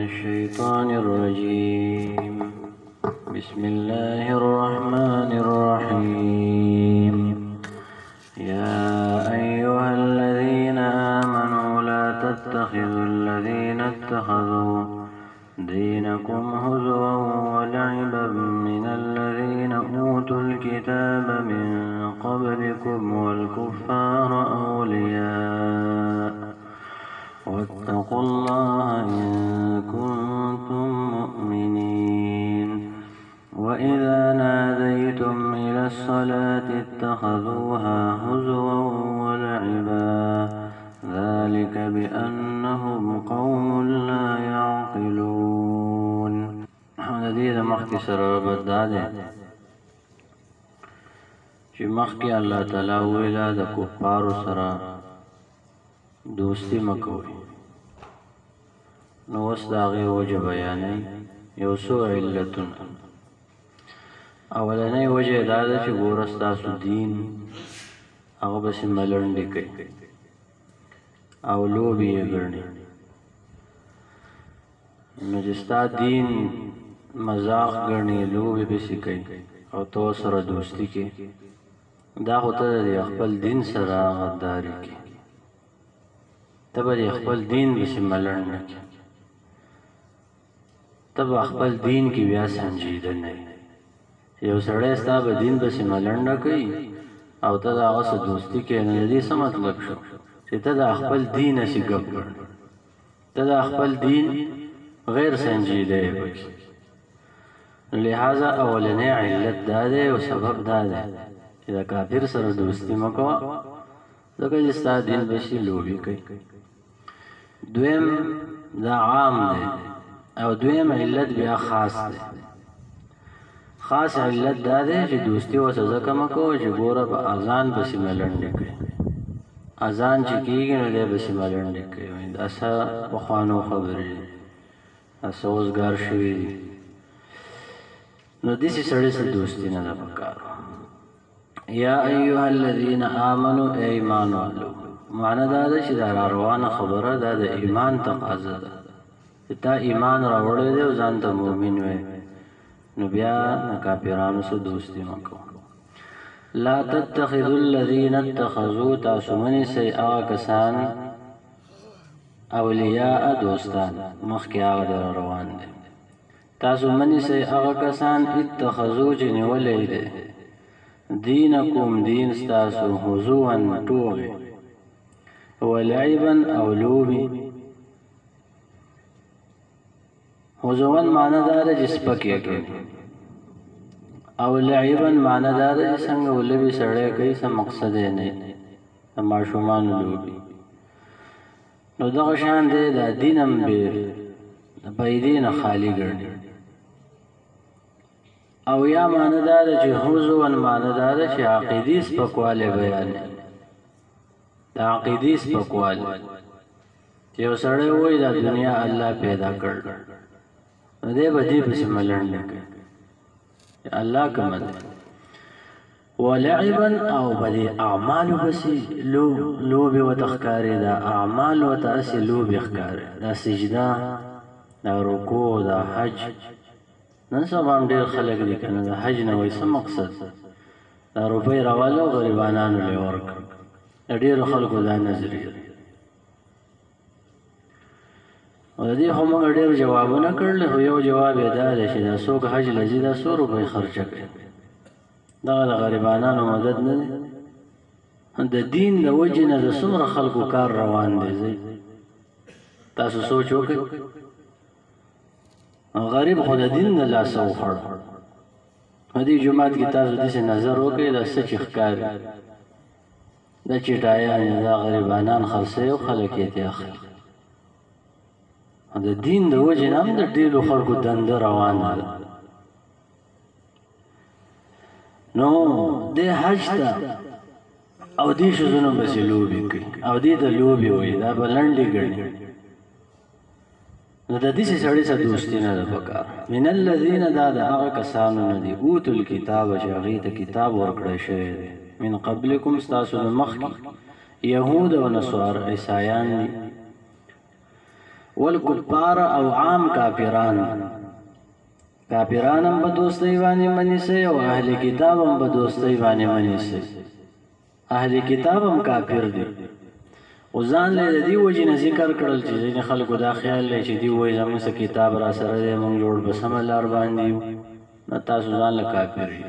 الشيطان الرجيم. بسم الله الرحمن الرحيم. يا أيها الذين آمنوا لا تتخذوا الذين اتخذوا دينكم هزوا ولعبا من الذين أوتوا الكتاب من قبلكم والكفار أولياء واتقوا الله إن كنتم مؤمنين. وإذا ناديتم إلى الصلاة اتخذوها هزوا ولعبا ذلك بأنهم قوم لا يعقلون. الذي مخکې سره ربط دا دی چې مخکې الله تعالی ویلا د کفارو سره دوستی مکوئ، نو اوس د هغې وجه بیانوي. یو څو علتونه. اولنۍ وجه یې دا ده چې ګوره ستاسو دین هغه پسې ملنډې کوي او لوبې یې ګڼي، نو چې ستا دین مذاق ګڼي، لوبې پسې کوي او ته ورسره دوستي کوې، دا خو ته د خپل دین سره غداري کوې. ته به د خپل دین پسې ملنډ نه کوې، ته به خپل دین کې بیا سنجیده نه یې. یو سړی ستا به دین پسې ملنډه کوي او ته د هغه سره دوستي کوې، نو د دې څه مطلب شو؟ چې ته د خپل دین هسې ګپ ګڼې، ته د خپل دین غیر سنجیده یې پکې. لہذا اولنی علت دا دی او سبب دا دی چې د کافر سره دوستي مه کوه، ځکه چې ستا دین پسې لوبې کوي. دویم دا عام دی او دویم علت بیا خاص دی. خاص علت دا دی چې دوستي ورسره ځکه مه کوه چې ګوره په اذان پسې ملنډې کوي. اذان چې کېږي نو دی پسې ملنډې کوي. دا څه پخوانو خبرې دي، دا څه اوزګار شوي دي. نو داسې سړي سره دوستي نه ده پکار. یا ایها الذین آمنوا ای ایمان والو، معنی دا ده چې دا راروانه خبره دا د ایمان تقاضا ده چې تا ایمان راوړی دی او ځان ته مؤمن وی، نو بیا د کافرانو سره دوستي مه کوه. لا تتخذوا الذین اتخذوا، تاسو مه نیسئ هغه کسان اولیاء دوستان، مخکې هغه در روان دی. تاسو مه نیسئ هغه کسان اتخذوا چې نیولی دی دینکم دین ستاسو هزوا ټوغې ولعبا او لوبې. هزوا معنی دا ده چې سپکې کوي، او لعبا معنی دا ده چې څنګه ولوبې سړی کوي، څه مقصد یې نه د ماشومانو لوبې. نو دغه شان دی دا دین هم بې د پیدې نه خالي ګڼي. او یا معنی دا ده چې هزوا معنی دا ده چې عقیدي سپکوالی بیانوي. د عقیدي سپکوالی چې یو سړی وایي دا دنیا الله پیدا کړ، نو دی به دې پسې ملنډې کوي چې الله کومه ده. ولعبا او په دې اعمالو پسې لوبې ورته ښکاري، دا اعمال ورته هسې لوبې ښکاري، دا سجده، دا رکوع، دا حج. نن سبا هم ډېر خلک دي که نه د حج نه وایي څه مقصد، دا روپۍ راواله او غریبانانو له یې ورکړه. د ډېرو خلکو دا نظریه ده. او د دې خو موږ ډېر جوابونه کړل، خو یو جواب یې دا دی چې دا څوک حج له ځي دا څو روپۍ خرچه کوي، دغه د غریبانانو مدد نه دی. د دین د وجې نه د څومره خلکو کار روان دی. تاسو سوچ وکړئ، غریب خو د دین د لاسه وخوړ. په دې جومات کې تاسو داسې نظر وکړئ، دا څه چې ښکاري دا چټایان دا غریبانان خرڅوي او خلک یې ترې اخلي. د دین د وجې نه هم د ډېرو خلکو دنده روانه ده. نو دې حج ته او دې ښځونو پسې لوبې کوي او دې ته لوبې وایي، دا به لنډې ګڼي. نو د داسې سړي سره دوستي نه ده پکار. من الذین، دا د هغه کسانو نه دي اوتو الکتاب چې هغې ته کتاب ورکړی شوی دی، من قبلکم ستاسو د مخکې، یهود او نصارا عیسایان دي. والکفار او عام کافران هم په دوستۍ باندې منیسي او اهل کتاب هم په دوستۍ باندې منیسي. اهل کتاب هم کافر دي. او ځان له دې وجې نه ذکر کړل چې ځینې خلکو دا خیال لري چې دوی وایي زموږ څه کتاب را سره دی موږ جوړ په سمه لار باندې یو. نه تاسو ځان له کافر یې.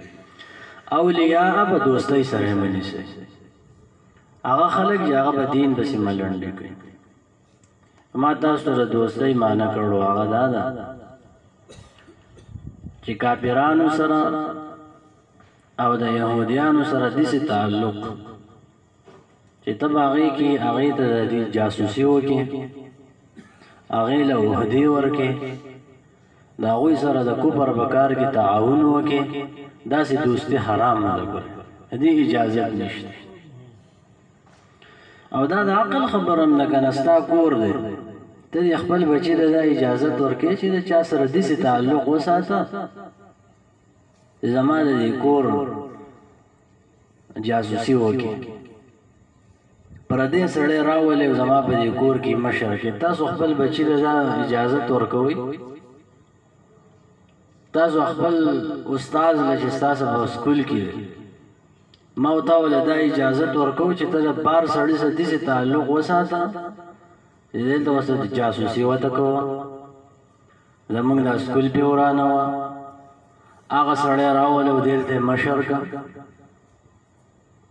اولیاء په دوستۍ سره منیسي. هغه خلک چې هغه په دین پسې ملنډې کوي. ما تاسو ته د دوستۍ معنی کړو هغه دا ده چې کافرانو سره او د يهوديانو سره داسې تعلق چې ته هغې کې هغې ته د جاسوسي وکړې هغې له وحدې ورکې د هغوی سره د کفر په کار کې تعاون وکړې داسې دوستي حرام نه ده. دې اجازت نشته. او دا د عقل خبره هم ده که نه ستا کور دی ته دې خپل بچي ته دا اجازت ورکړې چې د چا سره داسې تعلق وساته زما د دې کور جاسوسي وکړي پردی سړی راولې زما په دې کور کې مشر کې. تاسو خپل بچي ته دا اجازت ورکوئ؟ تاسو خپل استاد له چې ستاسو په سکول کې ما ورته وله دا اجازت ورکوو چې ته د بار سړي سره داسې تعلق وساته چې دلته ورسره جاسوسي ورته کوه زموږ دا سکول پې ورانه وه هغه سړی راوله او دلته یې مشر که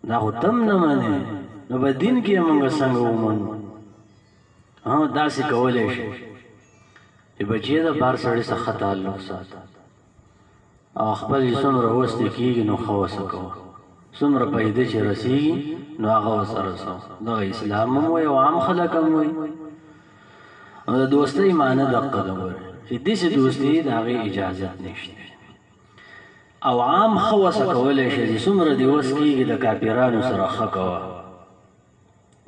دا خو ته هم نه منې نو په دین کې یې مونږ څنګه ومنو؟ داسې کولی شي چې بچی د بار سړي څخه ښه تعلق ساته او خپل چې څومره وستی کېږي نو ښه وسه کوه څومره پیده چې رسېږي نو هغه ورسره رسوه. دغه اسلام هم وایي او عام خلک هم وایي. او د دوستۍ معنی دقه ده چې داسې دوستي د هغې اجازت نشته. او عام ښه وسه کولی شي چې څومره دې وس کېږي د کافرانو سره ښه کوه.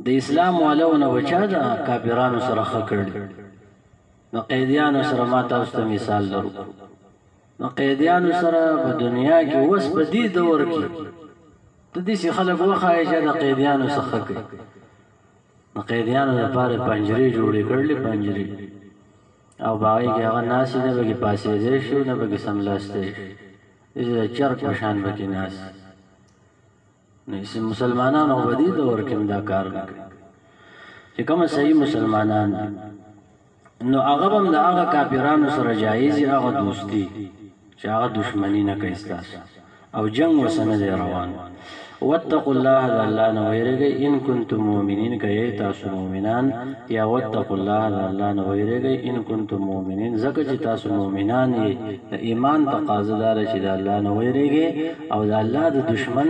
د اسلام والو نه به چا د کافرانو سره ښه کړي؟ د قیدیانو سره ما تاسو ته مثال لرو. د قیدیانو سره په دنیا کې اوس په دې دور کې ته داسې خلک وښایې چې د قیدیانو څخه ښه کوي. د قیدیانو لپاره پنجرې جوړې کړلې پنجرې او په هغې کې هغه ناست نه به کې پاڅېدی شي نه به کې سملاستی شي داسې د چرګ په شان به کې ناست. مسلمانانو په دې دور کې هم دا کار نه کوي چې کومه صحیح مسلمانان دي نو هغه به هم د هغه کافرانو سره جایز وي هغه دوستي چې هغه دشمني نه کوي ستاسو او جنګ ورسره نه دی روان. واتقوا الله د الله نه ویرېږئ ان کنتم مؤمنین که یې تاسو مؤمنان یا واتقوا الله د الله نه ویرېږئ ان کنتم مؤمنین ځکه چې تاسو مؤمنان یې د ایمان تقاضا دا ده چې د الله نه ویرېږئ او د الله د دشمن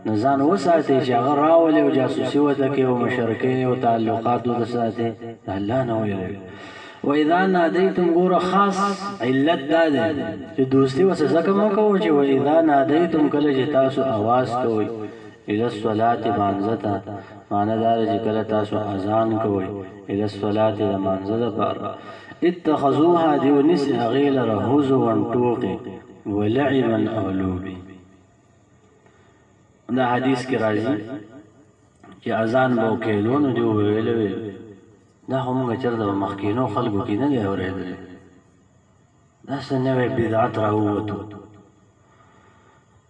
نه ځان وساتئ چې هغه راولي او جاسوسي ورته کوي او مشرکۍ او تعلقات ورته ساتئ د الله نه ویرېږئ. وإذا نادیتم ګوره خاص علت دا دی چې دوستي ورسره ځکه مه کوئ چې وإذا نادیتم کله چې تاسو اواز کوئ الى الصلاة مانځه ته معنی دا ده چې کله تاسو اذان کوئ الى الصلاة د مانځه دپاره اتخذوها دې ونیسي هغې لره هزوا ټوقې ولعبا او لوبې. دا حدیث کې راځي چې اذان به وکېدو نو دې وویلې وې دا خو مونږ چېرته په مخکینو خلکو کې نه دی اورېدلی داسې نوی بدعت راووتو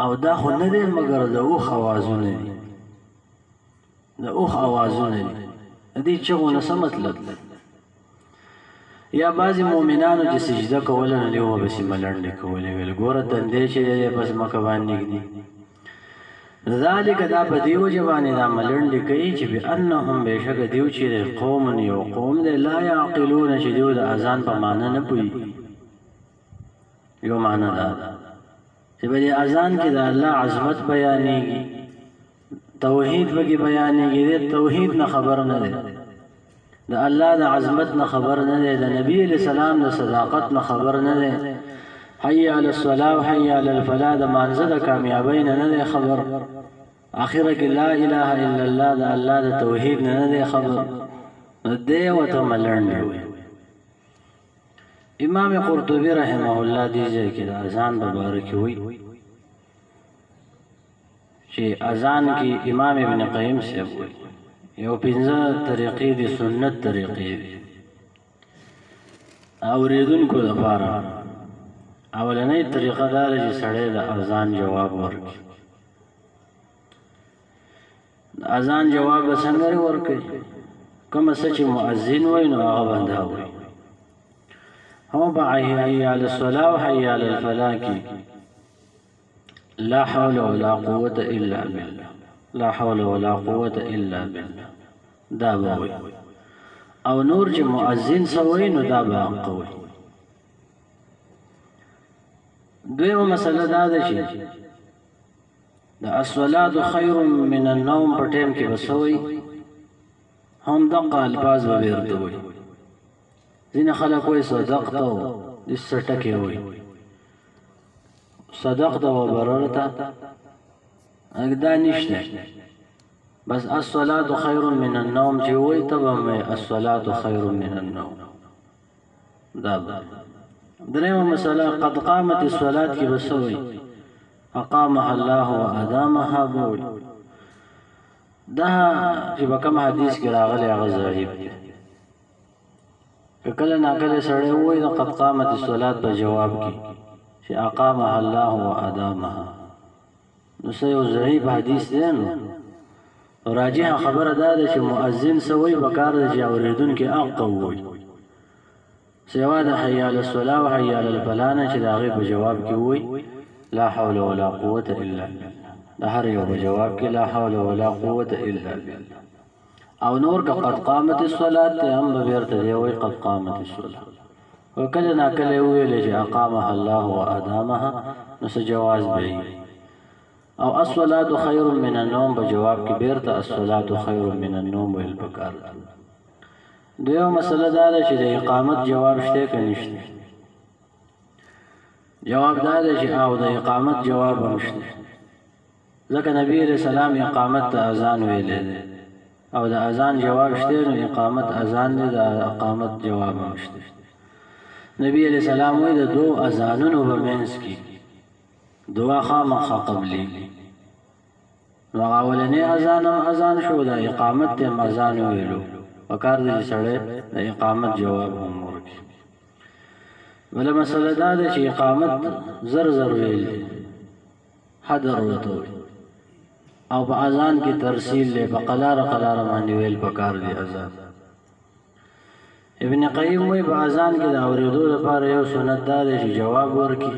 او دا خو نه دی مګر د اوښ اوازونه دي د اوښ اوازونه دي د دې چغو نه څه مطلب دی؟ یا بعضې مؤمنانو چې سجده کوله نو دوی ورپسې ملنډې کولې ویل ګوره تندی چې دی په ځمکه باندې ږدي ذالک دا په دې وجه باندې دا ملنډې کوي چې بانهم بېشکه دیو چې دی قوم یو قوم دی لا یعقلون چې دیو د اذان په معنی نه پوهېږي. یو معنی دا ده چې په دې اذان کې د الله عظمت بیانېږي توحید پکې بیانېږي دی توحید نه خبر نه دی د الله د عظمت نه خبر نه دی د نبي علیه السلام د صداقت نه خبر نه دی حی علی الصلاة و حی علی الفلاح د مانځه د کامیابۍ نه نه دی خبر آخره کې لا اله الا الله د الله د توحید نه نه دی خبر نو دی ورته ملنډې وایي. امام قرطبي رحمه الله دې ځای کې د اذان په باره کې وایي چې اذان کې امام ابن قیم صاحب وایي یو 15 طریقې دي سنت طریقې دي اوریدونکو لپاره اولنۍ طریقه دا ده چې سړی د اذان جواب ورکړي. د اذان جواب به څنګه ورکړي؟ کومه څه چې مؤذن وایي نو هغه به دا وایي. هم په حي علی الصلاة و حي علی الفلاح کې لا حول ولا قوة الا بالله، لا حول ولا قوة الا بالله دا به وایي. او نور چې مؤذن څه وایي نو دا به هم قوي. دویمه مسله دا ده چې د الصلاة خیر من النوم په ټیم کې به څه وایي؟ هم دغه الفاظ به ورته وایي. ځینې خلک وایي صدقت او داسې څه ټکې وایي، صدقت و بررت دا نشته. بس الصلاة خیر من النوم چې وایي ته به مې الصلاة خیر من النوم دا به. درېمه مسله قد قامت الصلاة کې به څه وایي؟ اقامها الله و ادامها به وایي. دا چې په کوم حدیث کې راغلی هغه ضعیف دی. که کله ناکله سړی ووایي د قد قامت الصلاة په جواب کې چې اقامها الله و ادامها نو څه یو ضعیف حدیث دی. نو راجحه خبره دا ده چې مؤذن څه وایي پکار ده چې اورېدونکي حق ووایي، سوا د حي علی الصلاة و حي علی الفلاح نه چې د هغې په جواب کې ووایي لا حول ولا قوة الا بالله. د هر یو په جواب کې لا حول ولا قوة الا بالله. او نور که قد قامت الصلاة ته هم به بیرته دی وایي قد قامت الصلاة. او کله ناکله یې وویلی چې اقامها الله و ادامها نو څه جواز به وي. او الصلاة خیر من النوم په جواب کې بیرته الصلاة خیر من النوم ویل پکار ده. دویمه مسله دا ده چې د اقامت جواب شته که نشته؟ جواب دا ده چې او د اقامت جواب هم شته، ځکه نبی علیہ السلام اقامت ته اذان ویلی دی او د اذان جواب شته نو اقامت اذان دی، د اقامت جواب هم شته. نبی علیہ السلام وایي د دو اذانونو په منځ کې دعا خامخا قبلېږي. نو هغه اولنی اذان هم اذان شو، د اقامت ته هم اذان ویلو پکار دی چې سړی د اقامت جواب هم ورکړي. بله مسله دا ده چې اقامت زر زر ویل دی، حدر ورته وایي. او په اذان کې ترسیل دی، په قلاره قلاره باندې ویل پکار دی اذان. ابن قیم وایي په اذان کې د اورېدو لپاره یو سنت دا دی چې جواب ورکړي،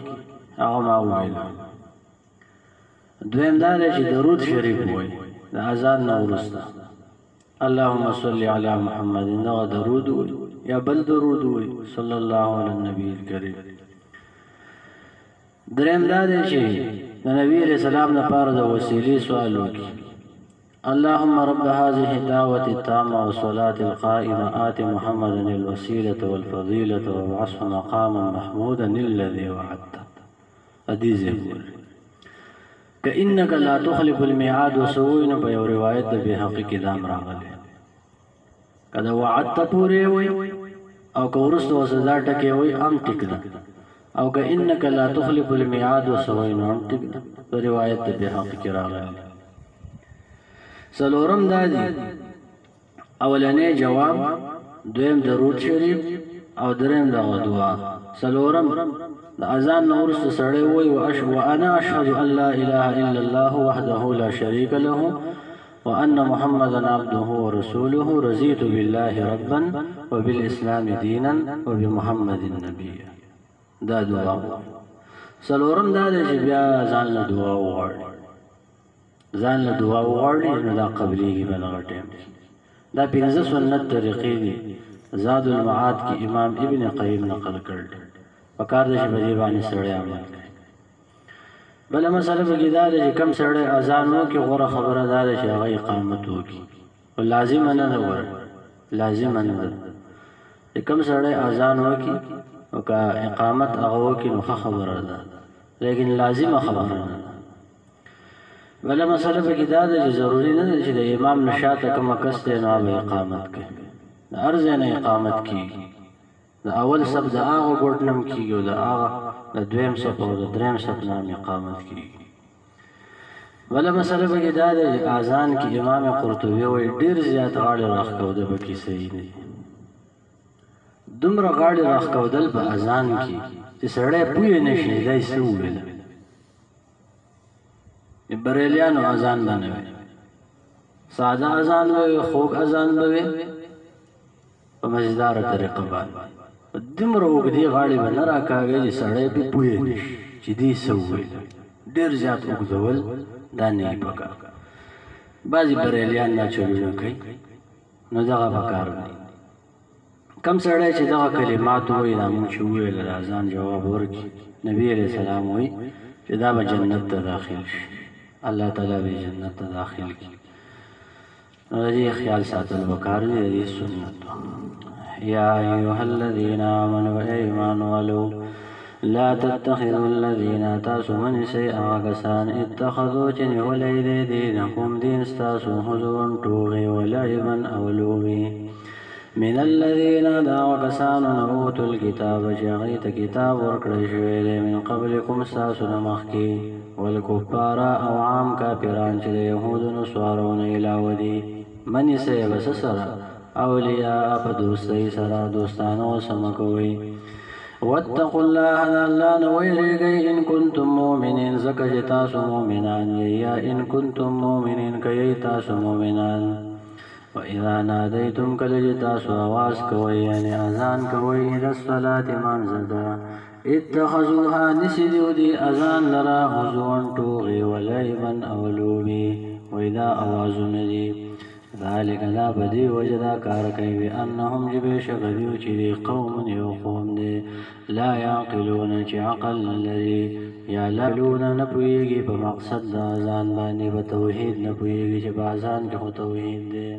هغه ما وویل. دویم دا دی چې درود شریف وایي د اذان نه وروسته، اللهم صل علی محمد دغه درود وایي یا بل درود وایي صلی الله علی النبی الکریم. دریم دا دی چې د نبی علیہ السلام لپاره د وسیلې سوال وکړي، اللهم رب هذه الدعوة التامة والصلاة القائمة آت محمدا الوسيلة والفضيلة وابعثه مقاما محمودا الذي وعدته. حدیث یې كإنك لا تخلف الميعاد وسوين په یو روایت د بهقي کې دام راغلی کله وعدت پورې وي او که ورسته وسدا ټکې وي هم ټیک ده، او كإنك لا تخلف الميعاد وسوين هم ټیک ده په روایت د بهقي کې راغلی. څلورم دا دی اولنی جواب، دویم درود شریف او دریم دغه دعا. څلورم د اذان نه وروسته سړی وایي وانا اشهد ان لا اله الا الله وحده لا شريك له وان محمدا عبده ورسوله رضيت بالله ربا وبالاسلام دينا وبمحمد نبيا. دا دعا. څلورم دا دی چې بیا ځان له دعا وغواړي، ځان له دعا وغواړي نو دا قبلېږي په دغه ټیم. دا پنځه سنت طریقې دي زاد المعاد کې امام ابن قیم نقل کړل، پکار دی چې په دې باندې سړی عمل کوي. بله مسله پکې دا ده چې کم سړی اذان وکړي غوره خبره دا ده چې هغه اقامت وکړي، خو لازمه نه ده، غوره لازمه نه ده چې کم سړی اذان وکړي او که اقامت هغه وکړي نو ښه خبره ده، لیکن لازمه خبره نه ده. بله مسله پکې دا ده چې ضروري نه ده چې د امام نه شاته کومه کس دی نو هغه اقامت کوي، د هر ځای نه اقامت کېږي. د اول صف د هغه ګوټ نه هم کېږي او د هغه د دویم صف او د دریم صف نه هم اقامت کېږي. بله مسله پکې دا ده چې اذان کې امام قرطبي وایي ډېر زیات غاړې راښکوده پکې صحیح دی. دومره غاړې راښکودل په اذان کې چې سړی پوه نه شي دی څه وویل. بریلیانو اذان به نه وي، ساده اذان به وي، خوږ اذان به وي، په مزیداره طریقه باندې دومره اوږدې غاړې به نه راکاږي چې سړی پې پوه نه شي چې دې څه وویل. ډېر زیات اوږدول دا نه وي پکار. بعضې بریلیان دا چلونه کوي، نو دغه پکار دی. کم سړی چې دغه کلمات ووایي دا مونږ چې وویل د اذان جواب ورکړي، نبي علیه السلام وایي چې دا به جنت ته داخل شي، الله تعالی به جنت ته داخل کړي. نو د دې خیال ساتل پکار دی، د دې سنت. یا ایها الذین آمنوا ایمان والو لا تتخذوا الذین تاسو منسئ هغه کسان اتخذوا چې نیولی دی دینکم دین ستاسو هزوا ټوغې ولعبا او لوبې من الذین دا هغه کسانو نه اوتوا الکتاب چې هغوی ته کتاب ورکړی شوی دی من قبلکم ستاسو نه مخکې والکفار او عام کافران چې د یهودو نصارو نه علاوه دي منسئ به څه سره اولیاء په دوستۍ سره دوستانو سمه کوئ. واتقوا الله د الله نه ویریږئ ان کنتم مؤمنین ځکه چې تاسو مؤمنان یئ، یا ان کنتم مؤمنین که یئ تاسو مؤمنان. واذا نادیتم کله چې تاسو آواز کوئ یعنې اذان کوئ الی الصلاة مانځه ته اتخذوها نیسي دیو دې اذان لره هزوا ټوغې ولعبا او لوبې وایي دا اوازونه دي. ذالک دا په دې وجه دا کار کوي بانهم چې بېشکه دیو چې دی قوم یو قوم دی لا یعقلون چې عقل نه لري، یا لا یعقلون نه پوهېږي په مقصد د اذان باندې، په توحید نه پوهېږي چې په اذان کې خو توحید دی.